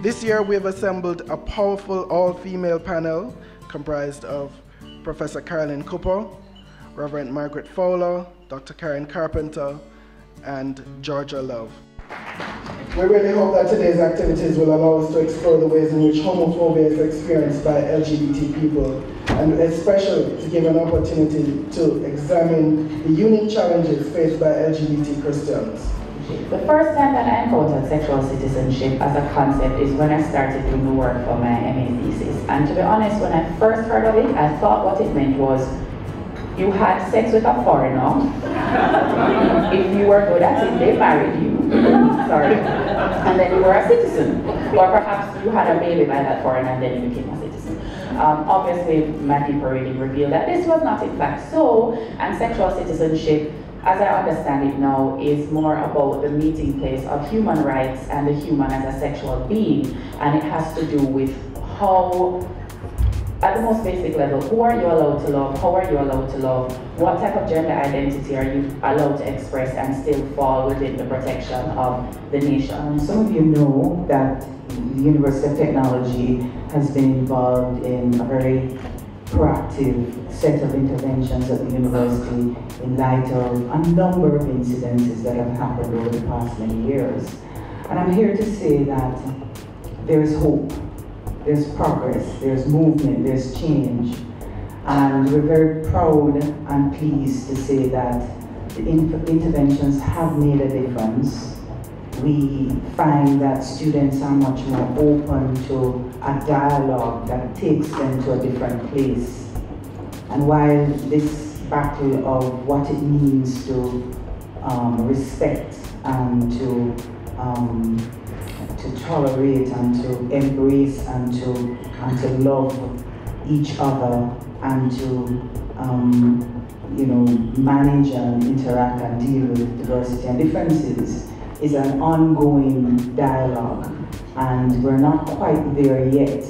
This year we have assembled a powerful all-female panel comprised of Professor Carolyn Cooper, Reverend Margaret Fowler, Dr. Karen Carpenter, and Georgia Love. We really hope that today's activities will allow us to explore the ways in which homophobia is experienced by LGBT people, and especially to give an opportunity to examine the unique challenges faced by LGBT Christians. The first time that I encountered sexual citizenship as a concept is when I started doing the work for my MA thesis. And to be honest, when I first heard of it, I thought what it meant was you had sex with a foreigner. If you were good at it, they married you. Sorry. And then you were a citizen. Or perhaps you had a baby by that foreigner and then you became a citizen. Obviously, my deeper reading revealed that this was not in fact so, and sexual citizenship, as I understand it now, is more about the meeting place of human rights and the human as a sexual being. And it has to do with how, at the most basic level, who are you allowed to love? How are you allowed to love? What type of gender identity are you allowed to express and still fall within the protection of the nation? Some of you know that the University of Technology has been involved in a very proactive set of interventions at the university in light of a number of incidences that have happened over the past many years. And I'm here to say that there's hope, there's progress, there's movement, there's change. And we're very proud and pleased to say that the interventions have made a difference. We find that students are much more open to a dialogue that takes them to a different place. And while this battle of what it means to respect and to tolerate and to embrace and to love each other and to manage and interact and deal with diversity and differences is an ongoing dialogue, and we're not quite there yet.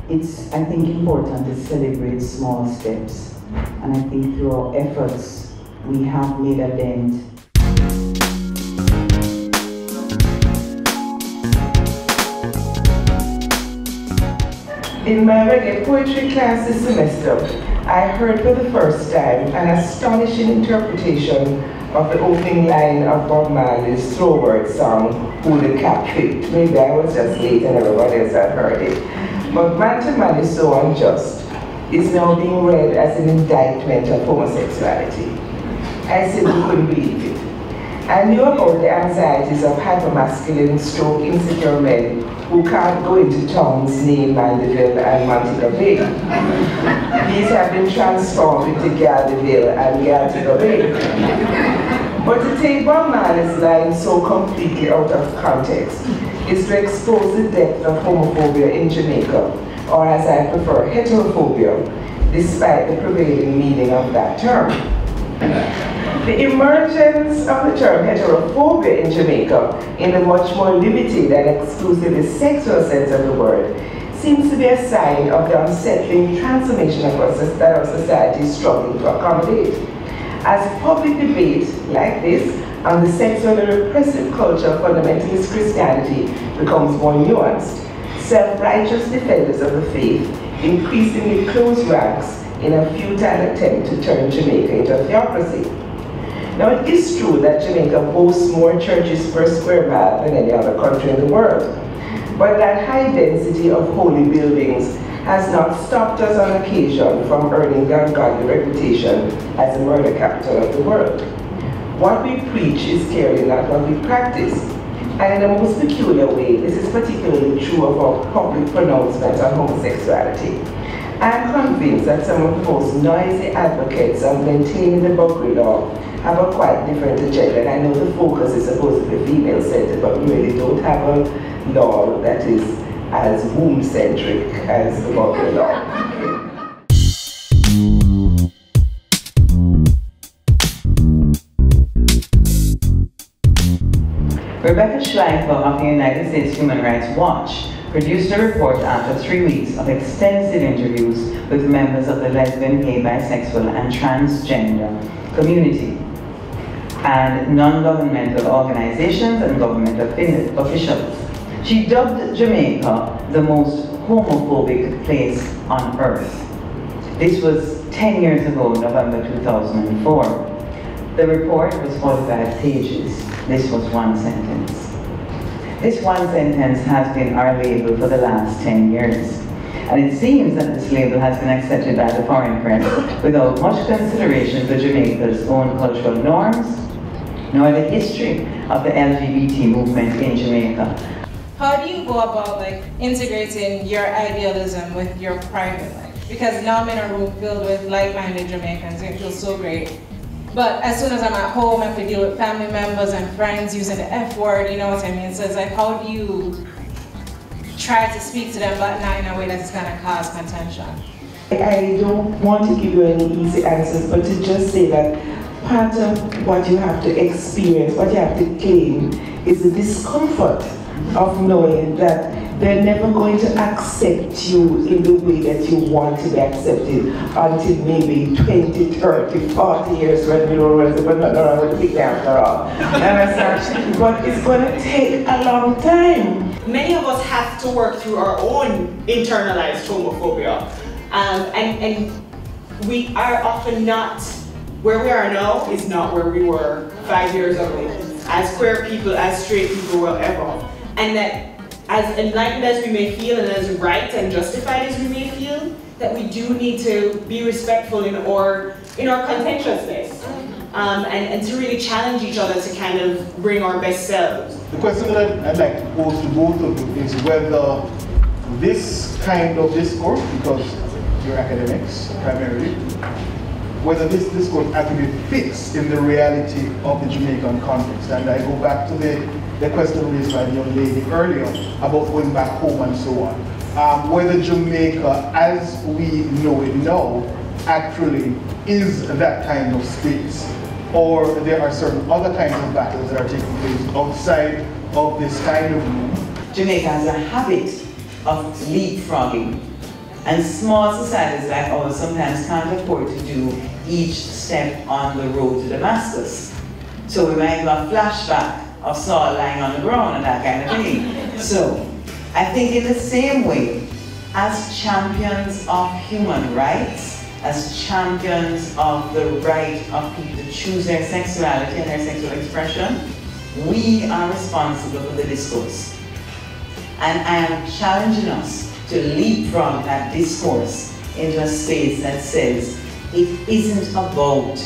It's, I think, important to celebrate small steps, and I think through our efforts we have made a dent. In my reggae poetry class this semester, I heard for the first time an astonishing interpretation of the opening line of Bob Marley's throwword song, Who the Cap Fit. Maybe I was just late and everybody else had heard it. But Man to Man is So Unjust is now being read as an indictment of homosexuality. I simply couldn't believe it. I knew about the anxieties of hypermasculine stroke insecure men who can't go into towns named Mandeville and Montego Bay. These have been transformed into Gardeville and Gartigo Bay. But to take Bob Marley's line so completely out of context is to expose the depth of homophobia in Jamaica, or as I prefer, heterophobia, despite the prevailing meaning of that term. The emergence of the term heterophobia in Jamaica, in a much more limited and exclusively sexual sense of the word, seems to be a sign of the unsettling transformation that our society is struggling to accommodate. As public debate like this on the sexual and repressive culture of fundamentalist Christianity becomes more nuanced, self-righteous defenders of the faith increasingly close ranks in a futile attempt to turn Jamaica into a theocracy. Now, it is true that Jamaica boasts more churches per square mile than any other country in the world, but that high density of holy buildings has not stopped us on occasion from earning the ungodly reputation as the murder capital of the world. What we preach is clearly not what we practice, and in a most peculiar way, this is particularly true of our public pronouncements on homosexuality. I'm convinced that some of the most noisy advocates of maintaining the Buckley Law have a quite different agenda, and I know the focus is supposed to be female-centered, but we really don't have a law that is as womb-centric as the Buckley Law. Rebecca Schleifer of the United States Human Rights Watch produced a report after 3 weeks of extensive interviews with members of the lesbian, gay, bisexual, and transgender community, and non-governmental organizations and government officials. She dubbed Jamaica the most homophobic place on earth. This was 10 years ago, November 2004. The report was 45 pages. This was one sentence. This one sentence has been our label for the last 10 years. And it seems that this label has been accepted by the foreign press without much consideration for Jamaica's own cultural norms, nor the history of the LGBT movement in Jamaica. How do you go about integrating your idealism with your private life? Because now I'm in a room filled with like-minded Jamaicans, it feels so great. But as soon as I'm at home, I have to deal with family members and friends using the F word, you know what I mean? So it's like, how do you try to speak to them, but not in a way that's going to cause contention? I don't want to give you any easy answers, but to just say that part of what you have to experience, what you have to claim, is the discomfort of knowing that they're never going to accept you in the way that you want to be accepted until maybe 20, 30, 40 years when we don't realize but not wrong with the big after all. But it's going to take a long time. Many of us have to work through our own internalized homophobia. And we are often not, where we are now is not where we were 5 years ago, as queer people, as straight people, whatever. And that as enlightened as we may feel and as right and justified as we may feel, that we do need to be respectful in our contentiousness. And to really challenge each other to kind of bring our best selves. The question that I'd like to pose to both of you is whether this kind of discourse, because you're academics primarily, whether this discourse actually fits in the reality of the Jamaican context. And I go back to the question raised by the young lady earlier about going back home and so on. Whether Jamaica, as we know it now, actually is that kind of space, or there are certain other kinds of battles that are taking place outside of this kind of room. Jamaica has a habit of leapfrogging, and small societies like ours sometimes can't afford to do each step on the road to Damascus. So we might have a flashback of Saul lying on the ground and that kind of thing. So I think in the same way, as champions of human rights, as champions of the right of people to choose their sexuality and their sexual expression, we are responsible for the discourse. And I am challenging us to leapfrog that discourse into a space that says it isn't about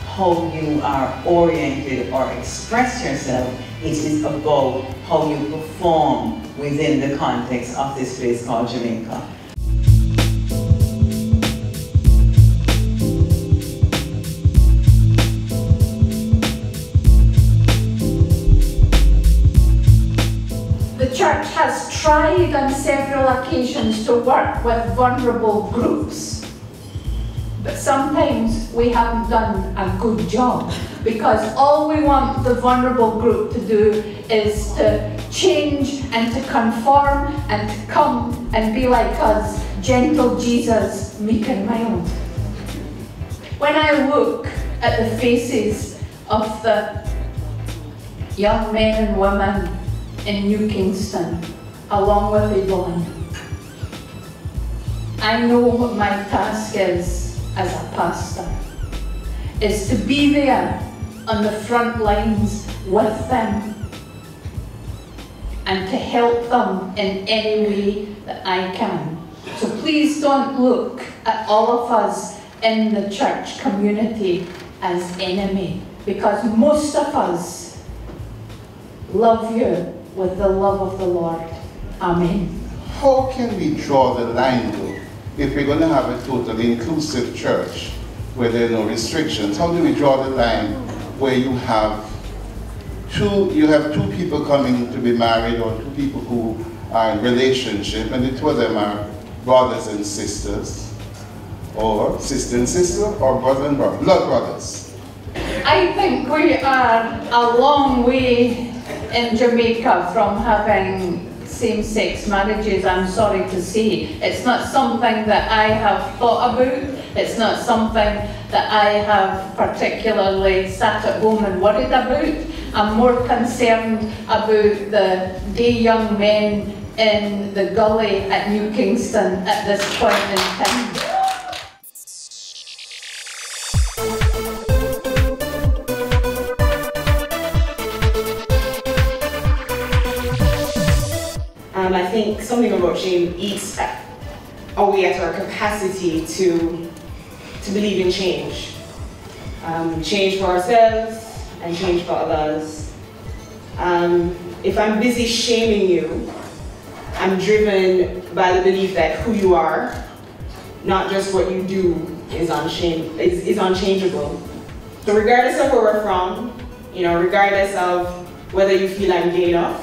how you are oriented or express yourself, it is about how you perform within the context of this place called Jamaica. The church has tried on several occasions to work with vulnerable groups, but sometimes we haven't done a good job, because all we want the vulnerable group to do is to change and to conform and to come and be like us, gentle Jesus, meek and mild. When I look at the faces of the young men and women in New Kingston, along with Yvonne, I know what my task is as a pastor, is to be there on the front lines with them and to help them in any way that I can. So please don't look at all of us in the church community as enemy, because most of us love you with the love of the Lord. Amen. How can we draw the line though, if we're going to have a totally inclusive church where there are no restrictions? How do we draw the line where you have two people coming to be married, or two people who are in relationship, and the two of them are brothers and sisters, or sister and sister, or brother and brother, blood brothers? I think we are a long way in Jamaica from having same-sex marriages, I'm sorry to say. It's not something that I have thought about. It's not something that I have particularly sat at home and worried about. I'm more concerned about the gay young men in the gully at New Kingston at this point in time. I think something about shame eats away at our capacity to believe in change. Change for ourselves and change for others. If I'm busy shaming you, I'm driven by the belief that who you are, not just what you do, is unchangeable. So regardless of where we're from, regardless of whether you feel I'm gay enough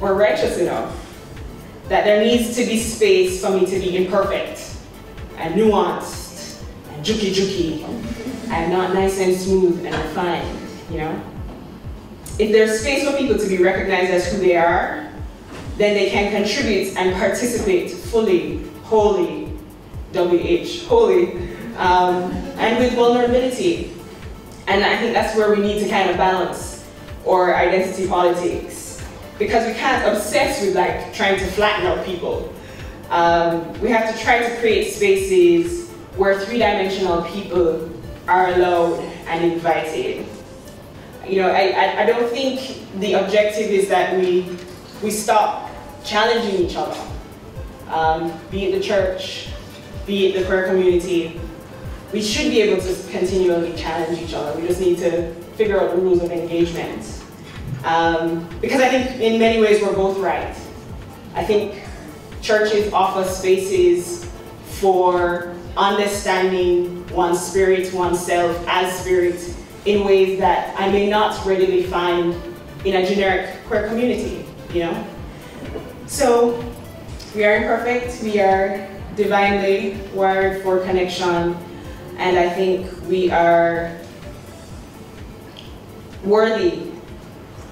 or righteous enough, that there needs to be space for me to be imperfect and nuanced and juki and not nice and smooth and refined, If there's space for people to be recognized as who they are, then they can contribute and participate fully, wholly, wholly, and with vulnerability. And I think that's where we need to kind of balance our identity politics. Because we can't obsess with trying to flatten out people. We have to try to create spaces where three-dimensional people are allowed and invited. I don't think the objective is that we stop challenging each other. Be it the church, be it the queer community. We should be able to continually challenge each other. We just need to figure out the rules of engagement. Because I think in many ways we're both right. I think churches offer spaces for understanding one's spirit, oneself as spirit, in ways that I may not readily find in a generic queer community, So we are imperfect, we are divinely wired for connection, and I think we are worthy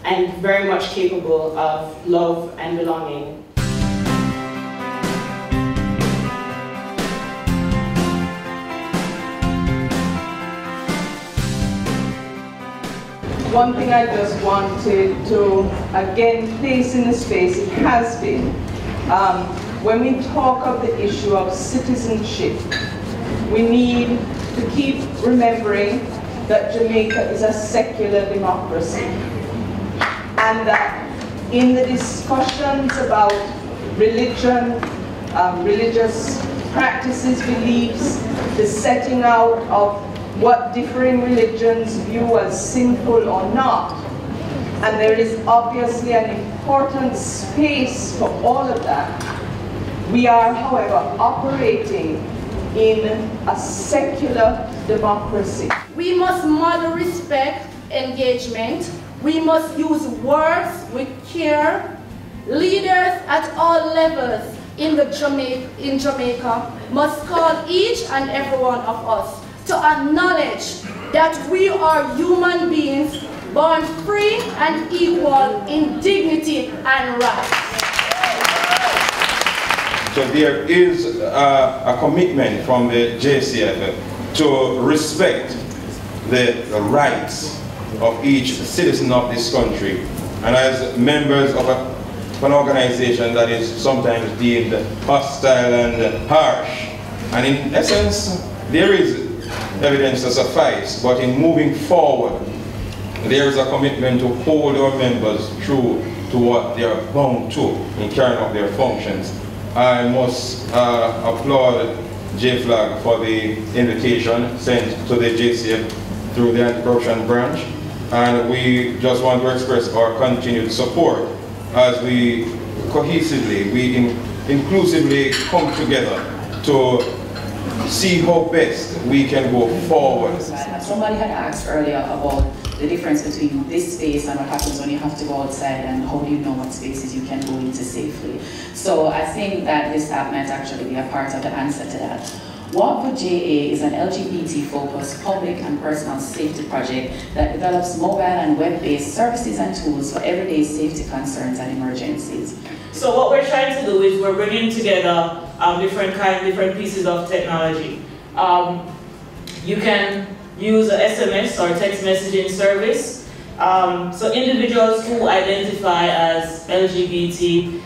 and very much capable of love and belonging. One thing I just wanted to again place in the space, it has been, when we talk of the issue of citizenship, we need to keep remembering that Jamaica is a secular democracy. And that in the discussions about religion, religious practices, beliefs, the setting out of what differing religions view as sinful or not, and there is obviously an important space for all of that. We are, however, operating in a secular democracy. We must model respect, engagement. We must use words with care. Leaders at all levels in Jamaica must call each and every one of us to acknowledge that we are human beings born free and equal in dignity and rights. So there is a commitment from the JCF to respect the rights of each citizen of this country. And as members of an organization that is sometimes deemed hostile and harsh, and in essence, there is evidence to suffice, but in moving forward, there is a commitment to hold our members true to what they are bound to in carrying out their functions. I must applaud JFLAG for the invitation sent to the JCF through the anti-corruption branch, and we just want to express our continued support as we cohesively, inclusively come together to see how best we can go forward. Somebody had asked earlier about the difference between this space and what happens when you have to go outside, and how do you know what spaces you can go into safely. So I think that this app might actually be a part of the answer to that. Walk for JA is an LGBT-focused public and personal safety project that develops mobile and web-based services and tools for everyday safety concerns and emergencies. So what we're trying to do is we're bringing together different pieces of technology. You can use a SMS or text messaging service So individuals who identify as LGBT,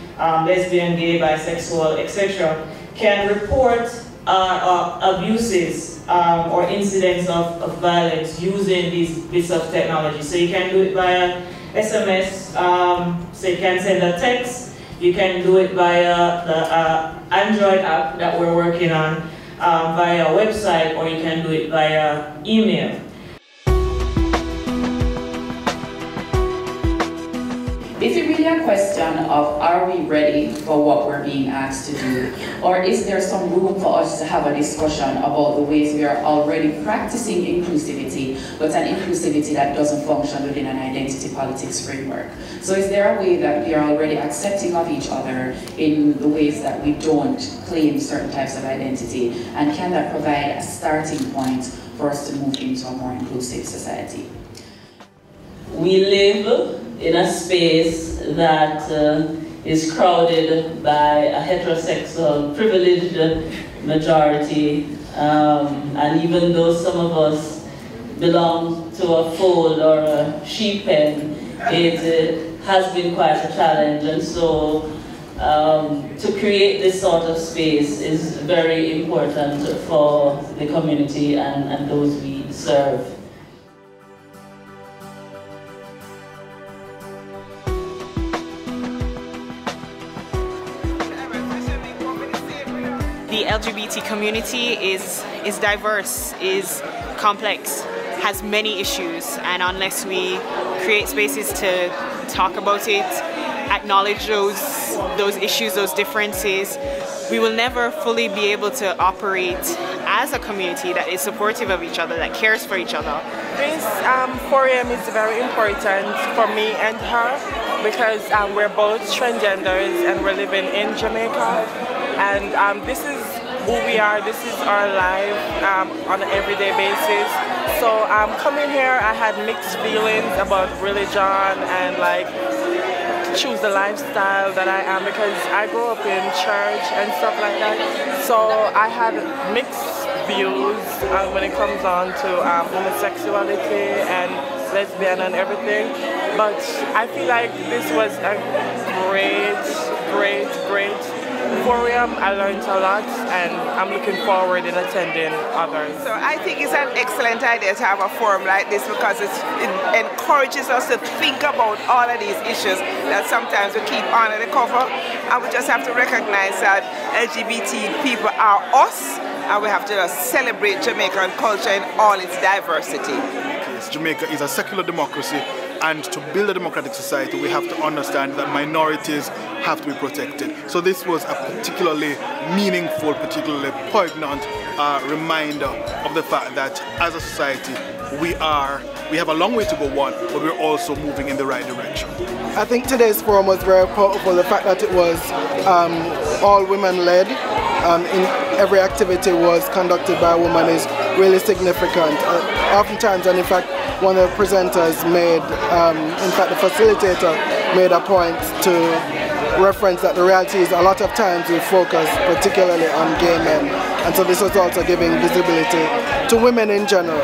lesbian, gay, bisexual, etc. can report abuses or incidents of violence using these bits of technology. So you can do it via SMS, so you can send a text, you can do it via the Android app that we're working on, via a website, or you can do it via email. Is it really a question of are we ready for what we're being asked to do? Or is there some room for us to have a discussion about the ways we are already practicing inclusivity, but an inclusivity that doesn't function within an identity politics framework? So is there a way that we are already accepting of each other in the ways that we don't claim certain types of identity? And can that provide a starting point for us to move into a more inclusive society? We live in a space that is crowded by a heterosexual, privileged majority, and even though some of us belong to a fold or a sheep pen, it has been quite a challenge, and so to create this sort of space is very important for the community and those we serve. The LGBT community is diverse, is complex, has many issues, and unless we create spaces to talk about it, acknowledge those issues, those differences, we will never fully be able to operate as a community that is supportive of each other, that cares for each other. This forum is very important for me and her because we're both transgenders and we're living in Jamaica. And this is who we are, this is our life on an everyday basis. So coming here, I had mixed feelings about religion and like choose the lifestyle that I am because I grew up in church and stuff like that. So I had mixed views when it comes on to homosexuality and lesbian and everything. But I feel like this was a great forum. I learned a lot and I'm looking forward in attending others. So I think it's an excellent idea to have a forum like this because it encourages us to think about all of these issues that sometimes we keep under the cover, and we just have to recognize that LGBT people are us, and we have to celebrate Jamaican culture in all its diversity. Jamaica is a secular democracy, and to build a democratic society we have to understand that minorities have to be protected. So this was a particularly meaningful, particularly poignant reminder of the fact that as a society we have a long way to go on, but we're also moving in the right direction. I think today's forum was very powerful. The fact that it was all women-led, in every activity was conducted by a woman is really significant. Oftentimes, and in fact, one of the presenters made, in fact the facilitator made a point to reference that the reality is a lot of times we focus particularly on gay men, and so this was also giving visibility to women in general.